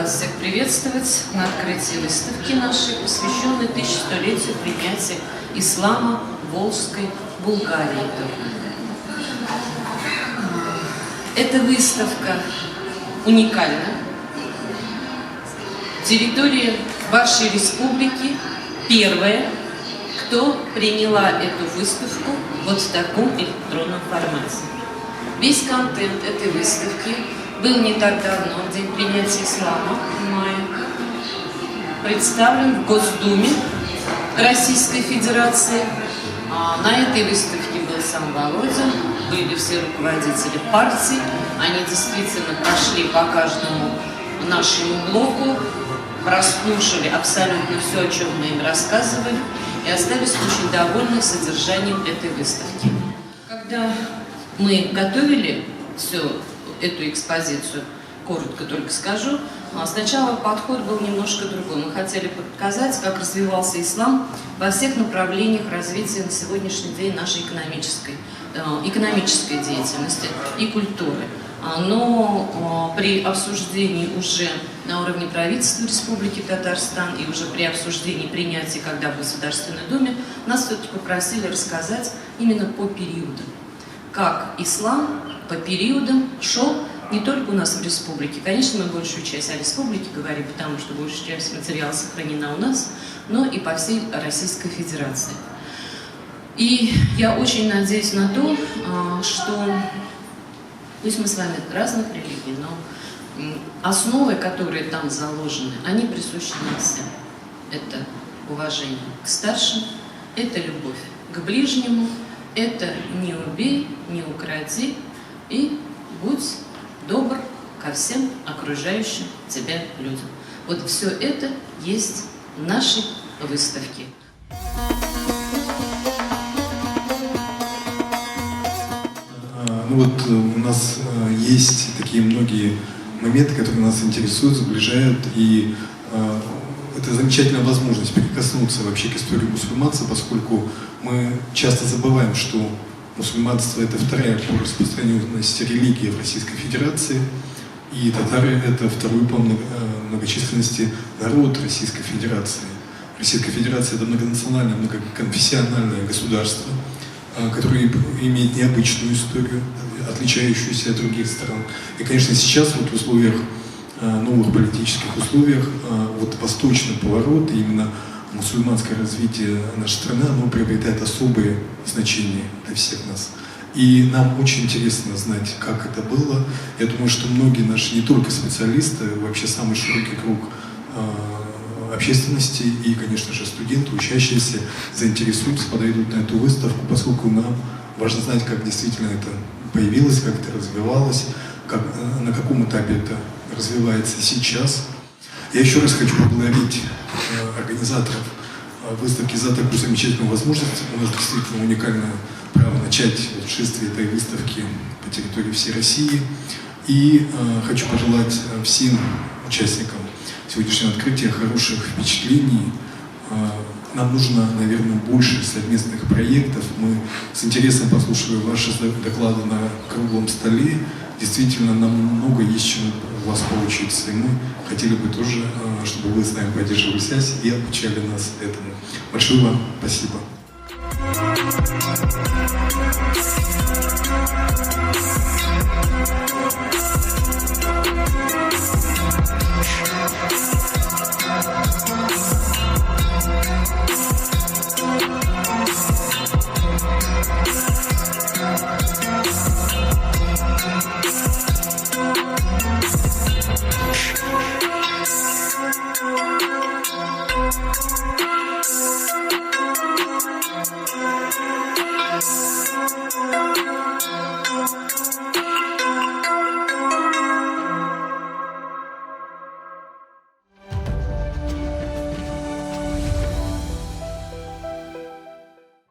вас всех приветствовать на открытии выставки нашей, посвященной 1100-летию принятия ислама в Волжской Булгарии. Эта выставка уникальна. Территория вашей республики первая, кто приняла эту выставку вот в таком электронном формате. Весь контент этой выставки был не так давно, в день принятия ислама в мае, представлен в Госдуме Российской Федерации. На этой выставке был сам Володя, были все руководители партий. Они действительно прошли по каждому нашему блоку, прослушали абсолютно все, о чем мы им рассказывали, и остались очень довольны содержанием этой выставки. Когда мы готовили всю эту экспозицию, коротко только скажу, сначала подход был немножко другой. Мы хотели показать, как развивался ислам во всех направлениях развития на сегодняшний день нашей экономической деятельности и культуры. Но при обсуждении уже на уровне правительства Республики Татарстан и уже при обсуждении принятия, когда в Государственной Думе, нас все-таки попросили рассказать именно по периодам. Как ислам по периодам шел не только у нас в республике. Конечно, мы большую часть о республике говорим, потому что большая часть материала сохранена у нас, но и по всей Российской Федерации. И я очень надеюсь на то, что, пусть мы с вами разных религий, но основы, которые там заложены, они присущи нам всем. Это уважение к старшим, это любовь к ближнему, это не убей, не укради и будь добр ко всем окружающим тебя людям. Вот все это есть в нашей выставке. Ну вот у нас есть такие многие моменты, которые нас интересуют, сближают, и это замечательная возможность прикоснуться вообще к истории мусульманства, поскольку мы часто забываем, что мусульманство — это вторая по распространенности религия в Российской Федерации, и татары — это второй по многочисленности народ Российской Федерации. Российская Федерация — это многонациональное, многоконфессиональное государство, которое имеет необычную историю, отличающуюся от других стран. И, конечно, сейчас вот в условиях, новых политических условиях, вот восточный поворот, именно мусульманское развитие нашей страны, оно приобретает особое значение для всех нас. И нам очень интересно знать, как это было. Я думаю, что многие наши, не только специалисты, вообще самый широкий круг общественности и, конечно же, студенты, учащиеся, заинтересуются, подойдут на эту выставку, поскольку нам важно знать, как действительно это появилось, как это развивалось, на каком этапе это развивается сейчас. Я еще раз хочу поблагодарить организаторов выставки за такую замечательную возможность. У нас действительно уникальное право начать шествие этой выставки по территории всей России. И хочу пожелать всем участникам сегодняшнего открытия хороших впечатлений. Нам нужно, наверное, больше совместных проектов. Мы с интересом послушали ваши доклады на круглом столе. Действительно, нам много есть чему у вас поучиться. И мы хотели бы тоже, чтобы вы с нами поддерживали связь и обучали нас этому. Большое вам спасибо.